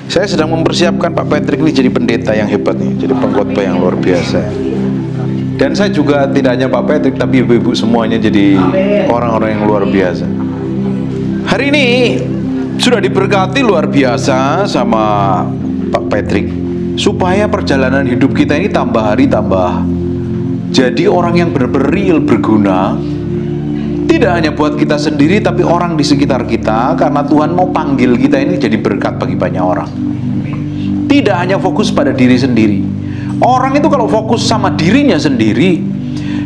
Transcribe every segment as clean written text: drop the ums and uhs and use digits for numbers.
Saya sedang mempersiapkan Pak Patrick ini jadi pendeta yang hebat nih, jadi pengkhotbah yang luar biasa. Dan saya juga tidak hanya Pak Patrick, tapi ibu-ibu semuanya jadi orang-orang yang luar biasa. Hari ini sudah diberkati luar biasa sama Pak Patrick, supaya perjalanan hidup kita ini tambah hari tambah jadi orang yang benar-benar real, berguna. Tidak hanya buat kita sendiri, tapi orang di sekitar kita, karena Tuhan mau panggil kita ini jadi berkat bagi banyak orang. Tidak hanya fokus pada diri sendiri. Orang itu kalau fokus sama dirinya sendiri,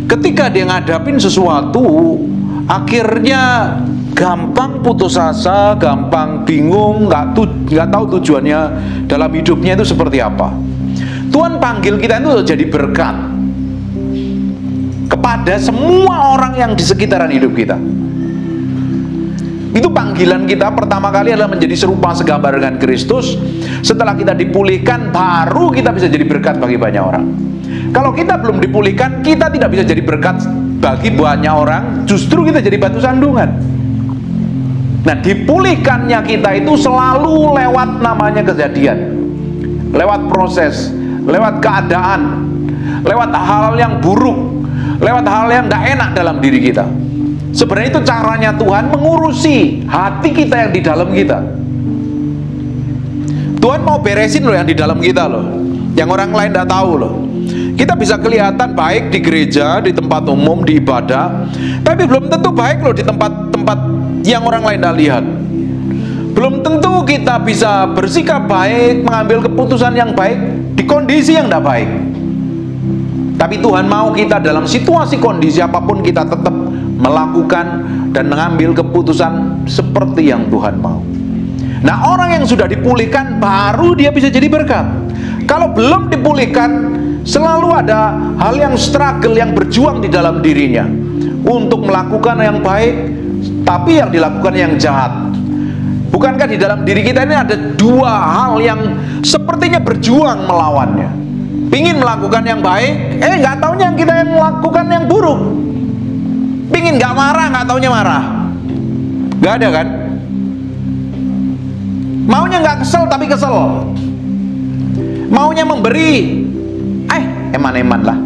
ketika dia ngadapin sesuatu, akhirnya gampang putus asa, gampang bingung, nggak tahu tujuannya dalam hidupnya itu seperti apa. Tuhan panggil kita itu jadi berkat kepada semua orang yang di sekitaran hidup kita. Itu panggilan kita pertama kali adalah menjadi serupa segambar dengan Kristus. Setelah kita dipulihkan, baru kita bisa jadi berkat bagi banyak orang. Kalau kita belum dipulihkan, kita tidak bisa jadi berkat bagi banyak orang, justru kita jadi batu sandungan. Nah, dipulihkannya kita itu selalu lewat namanya kejadian, lewat proses, lewat keadaan, lewat hal yang buruk, lewat hal yang tidak enak dalam diri kita. Sebenarnya itu caranya Tuhan mengurusi hati kita yang di dalam kita. Tuhan mau beresin loh yang di dalam kita loh, yang orang lain tidak tahu loh. Kita bisa kelihatan baik di gereja, di tempat umum, di ibadah, tapi belum tentu baik loh di tempat-tempat yang orang lain tidak lihat. Belum tentu kita bisa bersikap baik, mengambil keputusan yang baik di kondisi yang tidak baik. Tapi Tuhan mau kita dalam situasi kondisi apapun, kita tetap melakukan dan mengambil keputusan seperti yang Tuhan mau. Nah, orang yang sudah dipulihkan baru dia bisa jadi berkat. Kalau belum dipulihkan, selalu ada hal yang struggle, yang berjuang di dalam dirinya untuk melakukan yang baik, tapi yang dilakukan yang jahat. Bukankah di dalam diri kita ini ada dua hal yang sepertinya berjuang melawannya? Pingin melakukan yang baik, nggak taunya yang kita yang melakukan yang buruk. Pingin nggak marah, nggak taunya marah. Nggak ada kan? Maunya nggak kesel tapi kesel. Maunya memberi, eman-eman lah.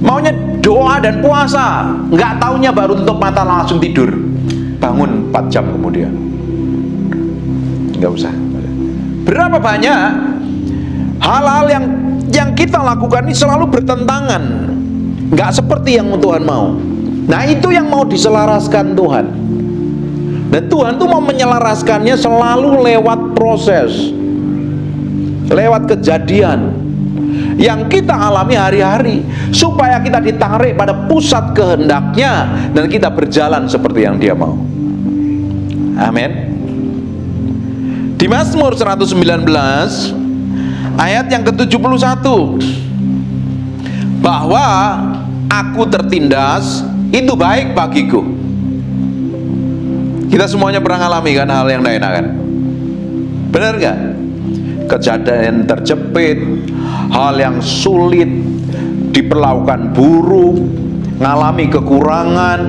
Maunya doa dan puasa, nggak taunya baru tutup mata langsung tidur, bangun 4 jam kemudian. Nggak usah. Berapa banyak hal-hal yang kita lakukan ini selalu bertentangan, nggak seperti yang Tuhan mau. Nah, itu yang mau diselaraskan Tuhan. Dan Tuhan tuh mau menyelaraskannya selalu lewat proses, lewat kejadian yang kita alami hari-hari, supaya kita ditarik pada pusat kehendaknya dan kita berjalan seperti yang Dia mau. Amin. Di Mazmur 119 ayat yang ke-71, bahwa aku tertindas itu baik bagiku. Kita semuanya pernah ngalami kan hal yang tidak enak kan? Benar gak? Kejadian terjepit, hal yang sulit, diperlakukan buruk, ngalami kekurangan,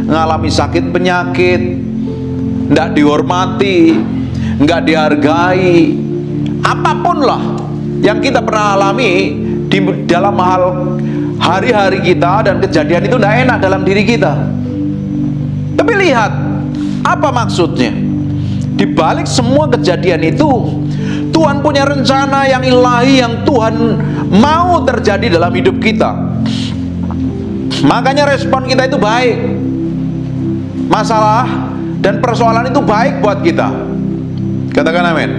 ngalami sakit penyakit, tidak dihormati, nggak dihargai. Apapun lah yang kita pernah alami di dalam hal hari-hari kita, dan kejadian itu tidak enak dalam diri kita. Tapi lihat apa maksudnya. Di balik semua kejadian itu, Tuhan punya rencana yang ilahi yang Tuhan mau terjadi dalam hidup kita. Makanya respon kita itu baik. Masalah dan persoalan itu baik buat kita. Katakan amin.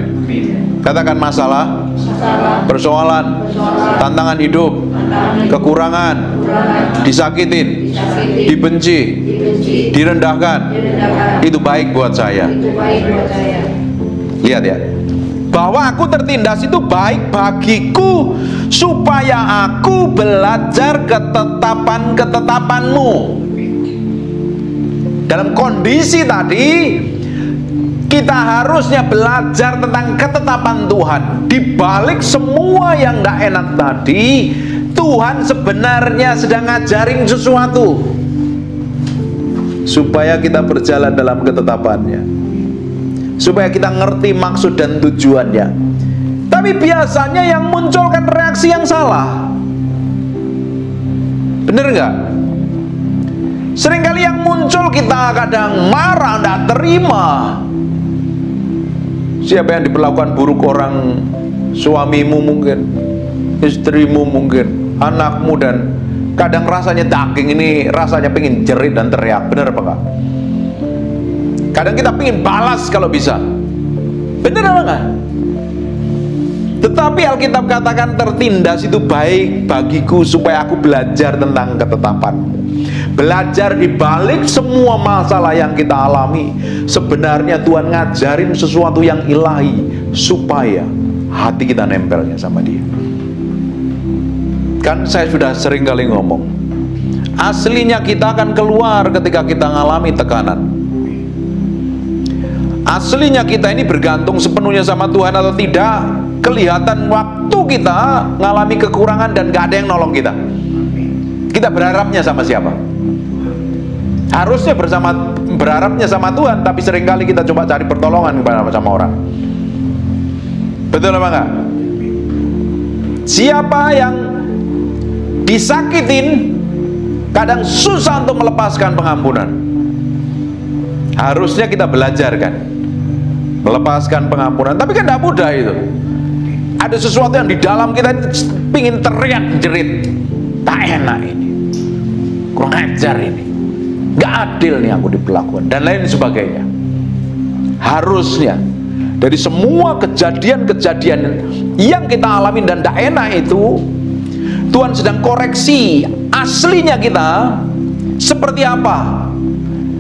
Katakan masalah, persoalan, tantangan hidup, kekurangan, disakitin, dibenci, direndahkan, itu baik buat saya. Lihat ya, bahwa aku tertindas itu baik bagiku, supaya aku belajar ketetapan-ketetapanmu. Dalam kondisi tadi, kita harusnya belajar tentang ketetapan Tuhan. Di balik semua yang gak enak tadi, Tuhan sebenarnya sedang ngajarin sesuatu supaya kita berjalan dalam ketetapannya, supaya kita ngerti maksud dan tujuannya. Tapi biasanya yang munculkan reaksi yang salah. Bener nggak? Seringkali yang muncul kita kadang marah, tidak terima. Siapa yang diperlakukan buruk orang, suamimu mungkin, istrimu mungkin, anakmu, dan kadang rasanya daging ini rasanya pengen jerit dan teriak. Bener apa enggak? Kadang kita pengen balas kalau bisa. Bener apa enggak? Tetapi Alkitab katakan tertindas itu baik bagiku supaya aku belajar tentang ketetapanmu. Belajar di balik semua masalah yang kita alami. Sebenarnya Tuhan ngajarin sesuatu yang ilahi supaya hati kita nempelnya sama Dia. Kan saya sudah sering kali ngomong, aslinya kita akan keluar ketika kita ngalami tekanan. Aslinya kita ini bergantung sepenuhnya sama Tuhan atau tidak, kelihatan waktu kita ngalami kekurangan dan gak ada yang nolong kita. Kita berharapnya sama siapa? Harusnya berharapnya sama Tuhan, tapi seringkali kita coba cari pertolongan sama orang. Betul apa enggak? Siapa yang disakitin kadang susah untuk melepaskan pengampunan. Harusnya kita belajar kan melepaskan pengampunan, tapi kan tidak mudah itu. Ada sesuatu yang di dalam kita pingin teriak jerit, tak enak ini, kurang ajar ini, gak adil nih aku diperlakukan, dan lain sebagainya. Harusnya dari semua kejadian-kejadian yang kita alami dan tak enak itu, Tuhan sedang koreksi aslinya kita seperti apa.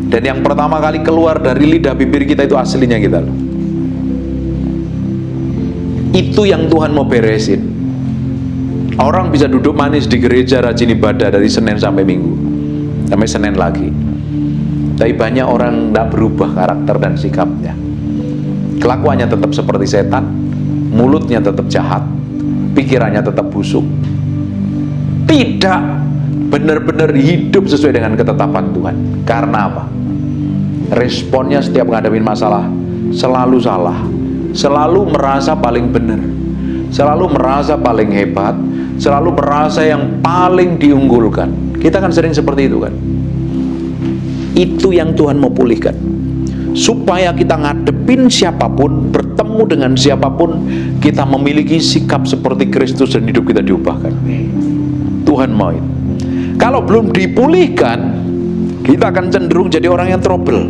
Dan yang pertama kali keluar dari lidah bibir kita itu aslinya kita loh. Itu yang Tuhan mau beresin. Orang bisa duduk manis di gereja, rajin ibadah dari Senin sampai Minggu, sampai Senin lagi, tapi banyak orang tidak berubah karakter dan sikapnya. Kelakuannya tetap seperti setan, mulutnya tetap jahat, pikirannya tetap busuk, tidak benar-benar hidup sesuai dengan ketetapan Tuhan. Karena apa? Responnya setiap menghadapi masalah selalu salah, selalu merasa paling benar, selalu merasa paling hebat, selalu merasa yang paling diunggulkan. Kita kan sering seperti itu kan. Itu yang Tuhan mau pulihkan, supaya kita ngadepin siapapun, bertemu dengan siapapun, kita memiliki sikap seperti Kristus dan hidup kita diubahkan. Tuhan mau itu. Kalau belum dipulihkan, kita akan cenderung jadi orang yang trouble,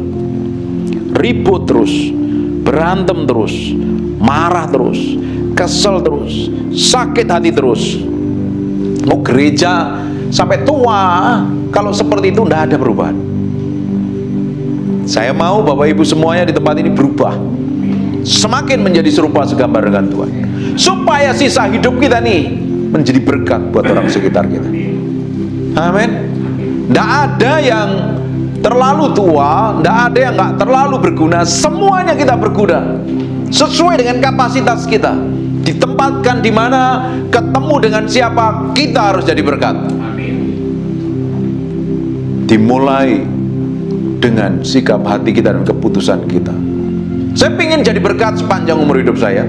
ribut terus, berantem terus, marah terus, kesel terus, sakit hati terus. Mau gereja sampai tua, kalau seperti itu tidak ada perubahan. Saya mau Bapak Ibu semuanya di tempat ini berubah, semakin menjadi serupa segambar dengan Tuhan, supaya sisa hidup kita nih menjadi berkat buat orang sekitar kita. Amin. Tidak ada yang terlalu tua, tidak ada yang nggak terlalu berguna. Semuanya kita berguna sesuai dengan kapasitas kita. Ditempatkan di mana, ketemu dengan siapa, kita harus jadi berkat. Dimulai dengan sikap hati kita dan keputusan kita. Saya ingin jadi berkat sepanjang umur hidup saya.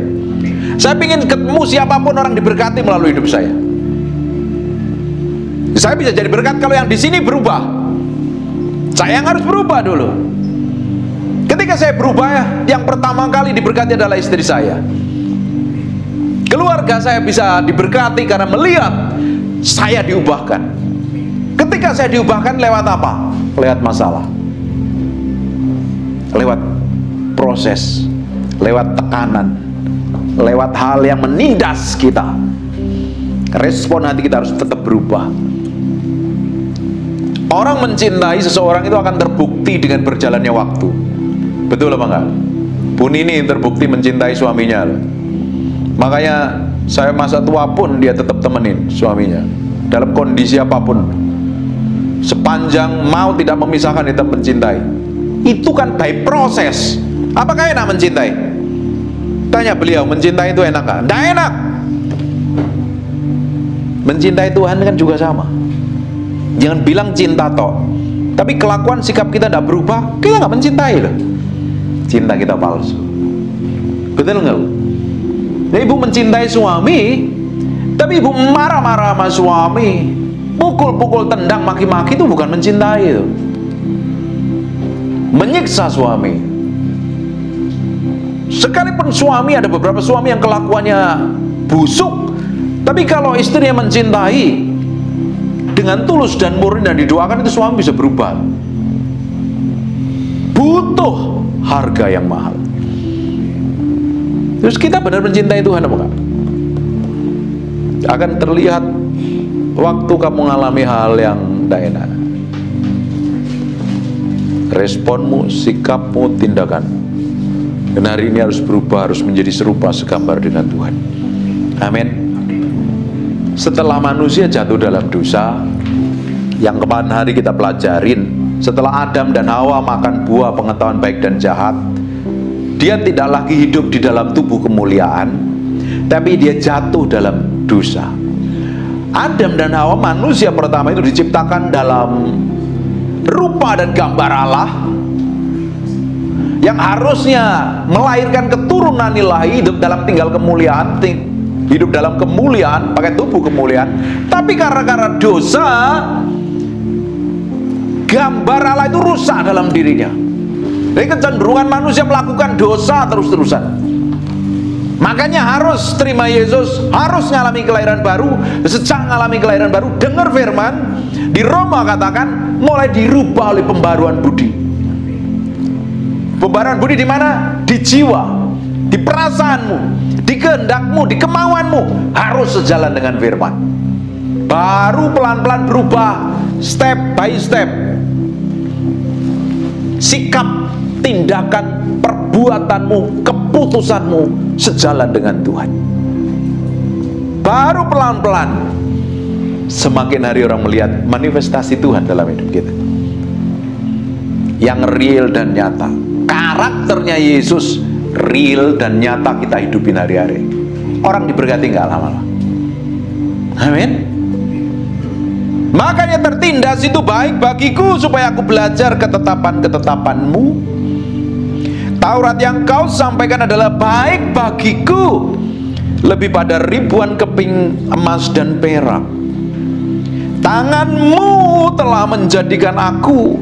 Saya ingin ketemu siapapun orang diberkati melalui hidup saya. Saya bisa jadi berkat kalau yang di sini berubah. Saya yang harus berubah dulu. Ketika saya berubah, yang pertama kali diberkati adalah istri saya. Keluarga saya bisa diberkati karena melihat saya diubahkan. Ketika saya diubahkan lewat apa? Lewat masalah, lewat proses, lewat tekanan, lewat hal yang menindas kita. Respon hati kita harus tetap berubah. Orang mencintai seseorang itu akan terbukti dengan berjalannya waktu. Betul apa enggak? Bu Nini terbukti mencintai suaminya loh. Makanya saya masa tua pun dia tetap temenin suaminya dalam kondisi apapun. Sepanjang mau tidak memisahkan, dia tetap mencintai. Itu kan by proses. Apakah enak mencintai? Tanya beliau, mencintai itu enak kan? Tidak enak. Mencintai Tuhan kan juga sama. Jangan bilang cinta toh, tapi kelakuan sikap kita tidak berubah, kita nggak mencintai loh. Cinta kita palsu. Betul nggak, Bu? Nah, ibu mencintai suami, tapi ibu marah-marah sama suami, pukul-pukul, tendang, maki-maki, itu bukan mencintai, itu menyiksa suami. Sekalipun suami, ada beberapa suami yang kelakuannya busuk, tapi kalau istrinya mencintai dengan tulus dan murni dan didoakan, itu suami bisa berubah. Butuh harga yang mahal. Terus kita benar mencintai Tuhan apa enggak? Akan terlihat waktu kamu mengalami hal yang tidak enak. Responmu, sikapmu, tindakanmu. Dan hari ini harus berubah, harus menjadi serupa segambar dengan Tuhan. Amin. Setelah manusia jatuh dalam dosa, yang kemarin hari kita pelajarin, setelah Adam dan Hawa makan buah pengetahuan baik dan jahat, dia tidak lagi hidup di dalam tubuh kemuliaan, tapi dia jatuh dalam dosa. Adam dan Hawa, manusia pertama itu diciptakan dalam rupa dan gambar Allah, yang harusnya melahirkan keturunan ilahi, hidup dalam tinggal kemuliaan, hidup dalam kemuliaan, pakai tubuh kemuliaan. Tapi karena dosa, gambar Allah itu rusak dalam dirinya. Jadi kecenderungan manusia melakukan dosa terus-terusan. Makanya harus terima Yesus, harus ngalami kelahiran baru. Sejak ngalami kelahiran baru, dengar firman di Roma katakan mulai dirubah oleh pembaruan budi. Pembaruan budi di mana? Di jiwa, di perasaanmu, di kehendakmu, di kemauanmu, harus sejalan dengan firman. Baru pelan-pelan berubah, step by step. Sikap, tindakan, perbuatanmu, keputusanmu sejalan dengan Tuhan. Baru pelan-pelan, semakin hari orang melihat manifestasi Tuhan dalam hidup kita, yang real dan nyata. Karakternya Yesus real dan nyata kita hidupin hari-hari. Orang diberkati nggak lama-lama. Amin. Makanya tertindas itu baik bagiku, supaya aku belajar ketetapan-ketetapanmu. Taurat yang kau sampaikan adalah baik bagiku, lebih pada ribuan keping emas dan perak. Tanganmu telah menjadikan aku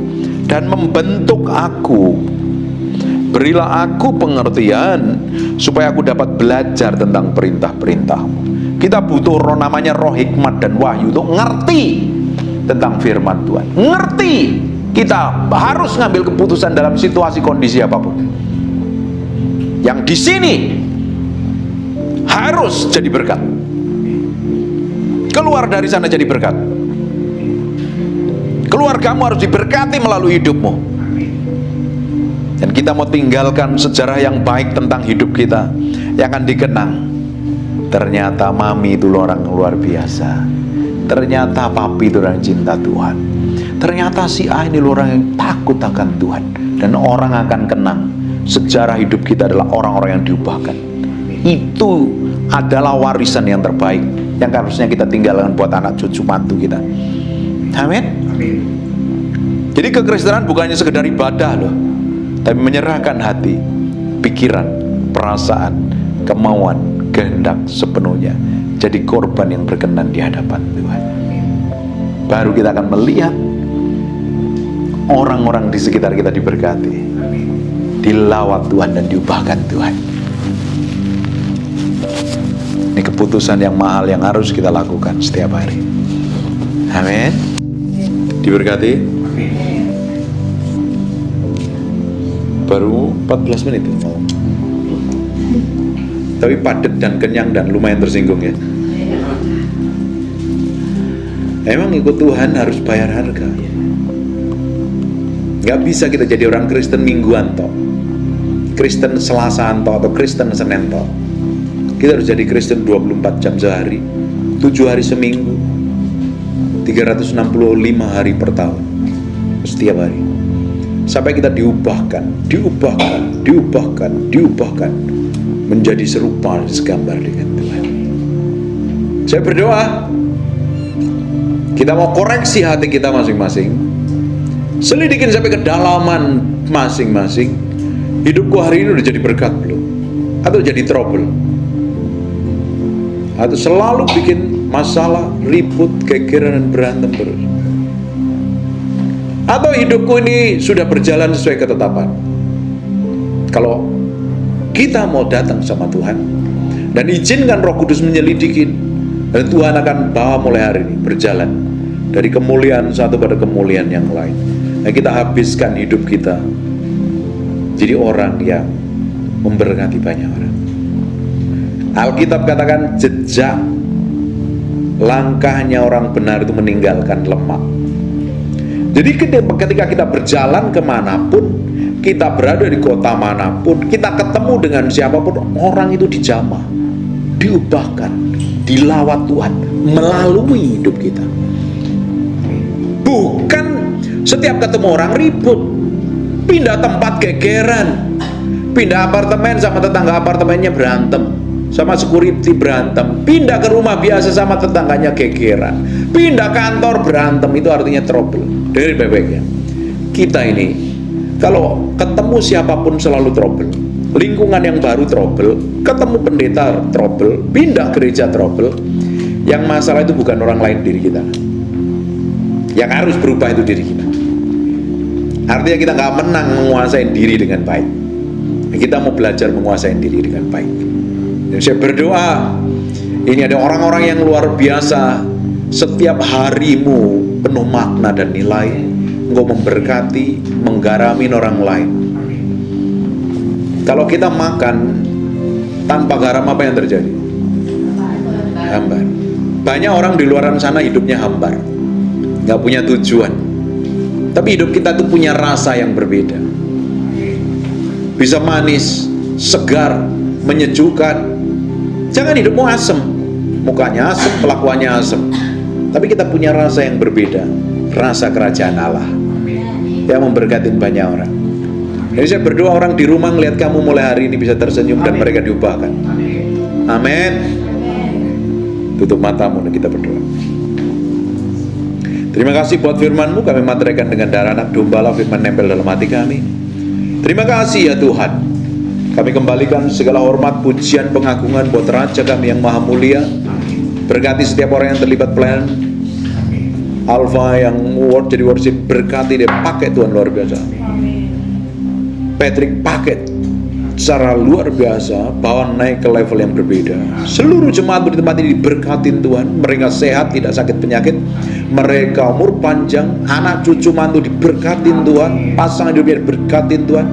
dan membentuk aku. Berilah aku pengertian, supaya aku dapat belajar tentang perintah-perintahmu. Kita butuh namanya roh hikmat dan wahyu untuk ngerti tentang firman Tuhan. Ngerti, kita harus ngambil keputusan dalam situasi kondisi apapun. Yang di sini harus jadi berkat. Keluar dari sana jadi berkat. Keluargamu harus diberkati melalui hidupmu. Dan kita mau tinggalkan sejarah yang baik tentang hidup kita, yang akan dikenang. Ternyata mami itu orang luar biasa. Ternyata papi itu orang cinta Tuhan. Ternyata si A ini orang yang takut akan Tuhan. Dan orang akan kenang sejarah hidup kita adalah orang-orang yang diubahkan. Itu adalah warisan yang terbaik yang harusnya kita tinggalkan buat anak cucu mantu kita. Amin. Jadi kekristenan bukannya sekedar ibadah loh, tapi menyerahkan hati, pikiran, perasaan, kemauan, kehendak sepenuhnya jadi korban yang berkenan di hadapan Tuhan. Baru kita akan melihat orang-orang di sekitar kita diberkati, dilawat Tuhan dan diubahkan Tuhan. Ini keputusan yang mahal yang harus kita lakukan setiap hari. Amin. Diberkati. Baru 14 menit tapi padat dan kenyang dan lumayan tersinggung ya. Emang ikut Tuhan harus bayar harga. Gak bisa kita jadi orang Kristen mingguan toh, Kristen Selasaan toh, atau Kristen Senin toh. Kita harus jadi Kristen 24 jam sehari, 7 hari seminggu, 365 hari per tahun, setiap hari, sampai kita diubahkan menjadi serupa segambar dengan Tuhan. Saya berdoa kita mau koreksi hati kita masing-masing, selidikin sampai kedalaman masing-masing. Hidupku hari ini udah jadi berkat belum? atau jadi trouble, atau selalu bikin masalah, ribut, gegeran, dan berantem terus. Atau hidupku ini sudah berjalan sesuai ketetapan. Kalau kita mau datang sama Tuhan dan izinkan Roh Kudus menyelidikin, dan Tuhan akan bawa mulai hari ini berjalan dari kemuliaan satu pada kemuliaan yang lain. Dan kita habiskan hidup kita jadi orang yang memberkati banyak orang. Alkitab katakan jejak langkahnya orang benar itu meninggalkan lemak. Jadi ketika kita berjalan kemanapun, kita berada di kota manapun, kita ketemu dengan siapapun, orang itu dijamah, diubahkan, dilawat Tuhan melalui hidup kita. Bukan setiap ketemu orang ribut, pindah tempat gegeran, pindah apartemen sama tetangga apartemennya berantem, sama security berantem, pindah ke rumah biasa sama tetangganya gegeran, pindah kantor berantem. Itu artinya trouble. Dari bebeknya kita ini, kalau ketemu siapapun selalu trouble, lingkungan yang baru trouble, ketemu pendeta trouble, pindah gereja trouble. Yang masalah itu bukan orang lain, diri kita. Yang harus berubah itu diri kita. Artinya kita nggak menang menguasai diri dengan baik. Kita mau belajar menguasai diri dengan baik. Dan saya berdoa, ini ada orang-orang yang luar biasa. Setiap harimu penuh makna dan nilai. Engkau memberkati, menggaramin orang lain. Kalau kita makan tanpa garam, apa yang terjadi? Hambar. Banyak orang di luar sana hidupnya hambar, nggak punya tujuan. Tapi hidup kita tuh punya rasa yang berbeda. Bisa manis, segar, menyejukkan. Jangan hidupmu asem, mukanya asem, kelakuannya asem. Tapi kita punya rasa yang berbeda, rasa kerajaan Allah yang memberkatin banyak orang. Jadi saya berdoa orang di rumah ngelihat kamu mulai hari ini bisa tersenyum dan mereka diubahkan. Amin. Tutup matamu dan kita berdoa. Terima kasih buat firman-Mu, kami materaikan dengan darah anak domba, firman nempel dalam hati kami. Terima kasih ya Tuhan. Kami kembalikan segala hormat, pujian, pengagungan buat Raja kami yang maha mulia. Berkati setiap orang yang terlibat pelayanan Alpha yang jadi worship, berkati dia, pakai Tuhan luar biasa. Patrick pakai secara luar biasa, bawa naik ke level yang berbeda. Seluruh jemaat di tempat ini diberkatin Tuhan. Mereka sehat, tidak sakit penyakit. Mereka umur panjang, anak cucu mantu diberkatin Tuhan. Pasangan hidupnya diberkatin Tuhan.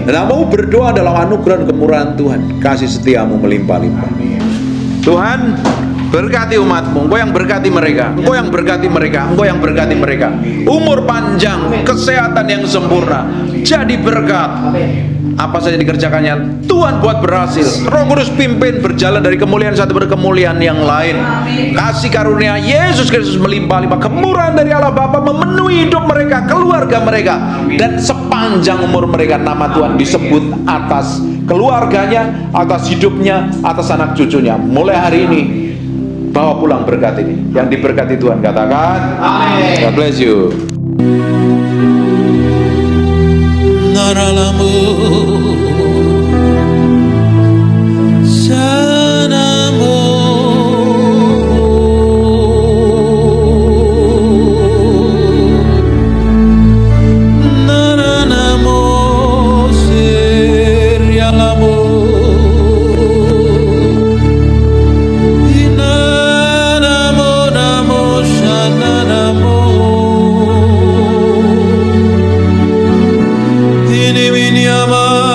Dan mau berdoa dalam anugerah dan kemurahan Tuhan. Kasih setiamu melimpah-limpah Tuhan. Berkati umatmu, Engkau yang berkati mereka, Engkau yang berkati mereka, Engkau yang berkati mereka. Umur panjang, kesehatan yang sempurna, jadi berkat. Apa saja dikerjakannya, Tuhan buat berhasil. Roh Kudus pimpin berjalan dari kemuliaan satu pada kemuliaan yang lain. Kasih karunia Yesus Kristus melimpah-limpah, kemurahan dari Allah Bapa memenuhi hidup mereka, keluarga mereka, dan sepanjang umur mereka nama Tuhan disebut atas keluarganya, atas hidupnya, atas anak cucunya. Mulai hari ini bawa pulang berkat ini. Yang diberkati Tuhan katakan amin. God bless you. Naralamu sanamu naranamu serialamu ini min yaman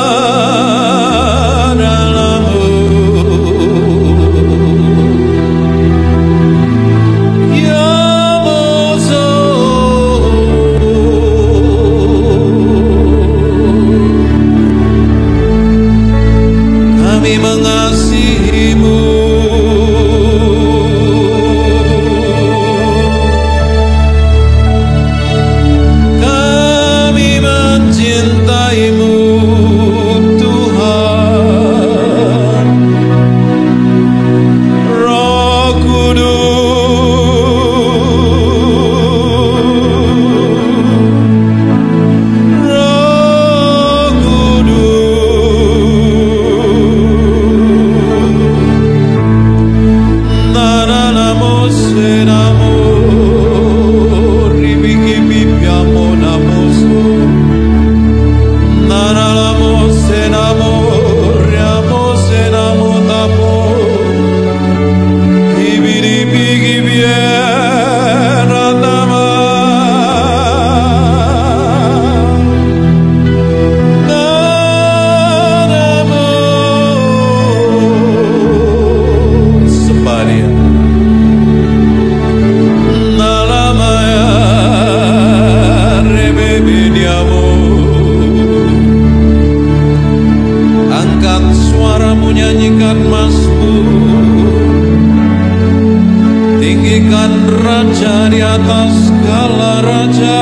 Tinggikan Raja di atas segala raja,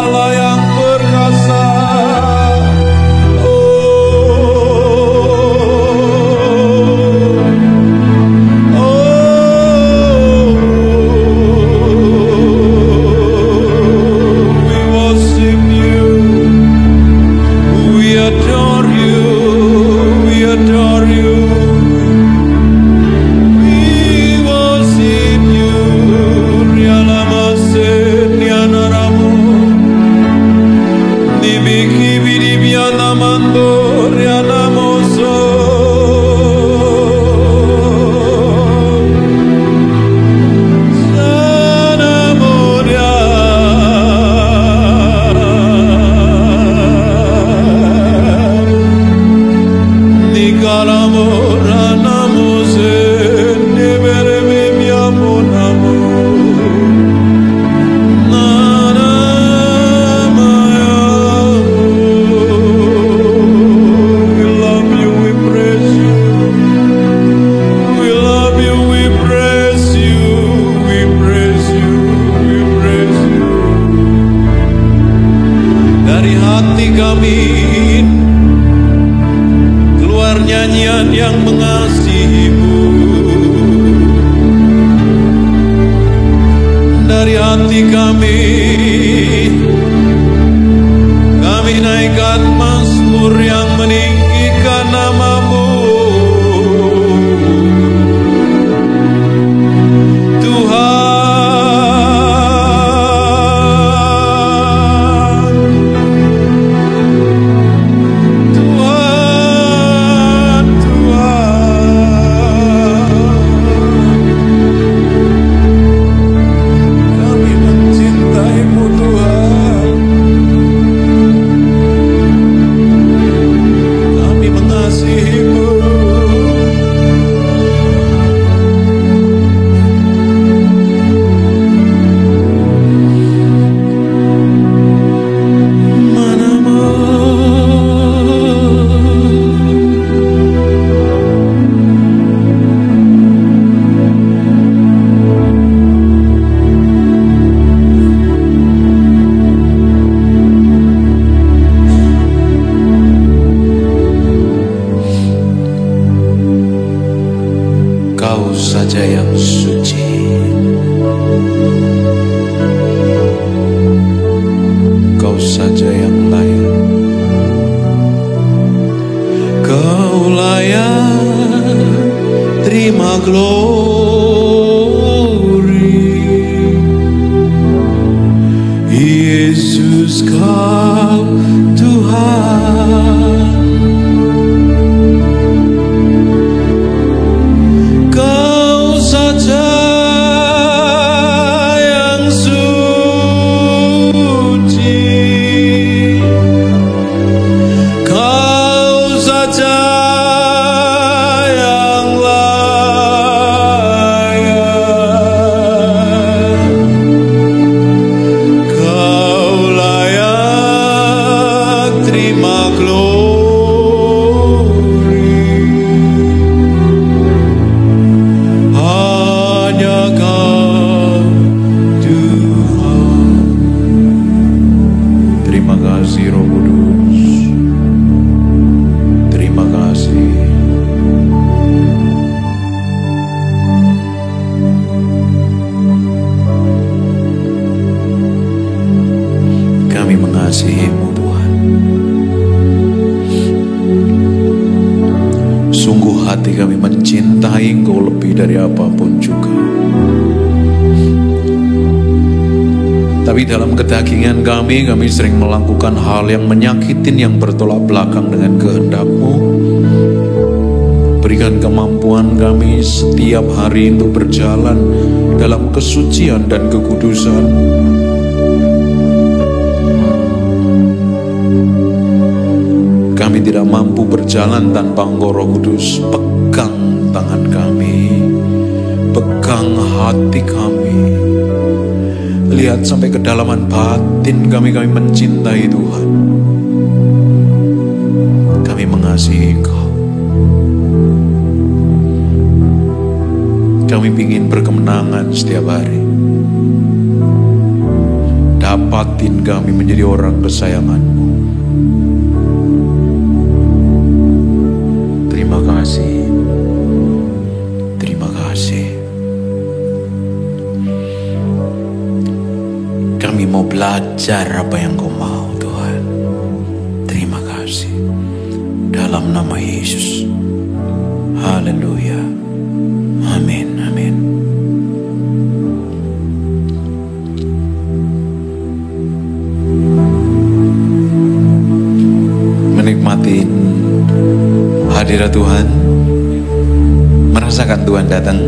Allah yang perkasa. Kami sering melakukan hal yang menyakitin, yang bertolak belakang dengan kehendak-Mu. Berikan kemampuan kami setiap hari untuk berjalan dalam kesucian dan kekudusan. Kami tidak mampu berjalan tanpa Engkau Roh Kudus. Pegang tangan kami, pegang hati kami. Lihat sampai kedalaman batin kami mencintai Tuhan. Kami mengasihi Engkau. Kami ingin berkemenangan setiap hari. Dapatin kami menjadi orang kesayangan-Mu. Terima kasih. Terima kasih. Kami mau belajar apa yang Kau mau, Tuhan. Terima kasih. Dalam nama Yesus. Haleluya. Amin. Amin. Menikmati hadirat Tuhan, merasakan Tuhan datang.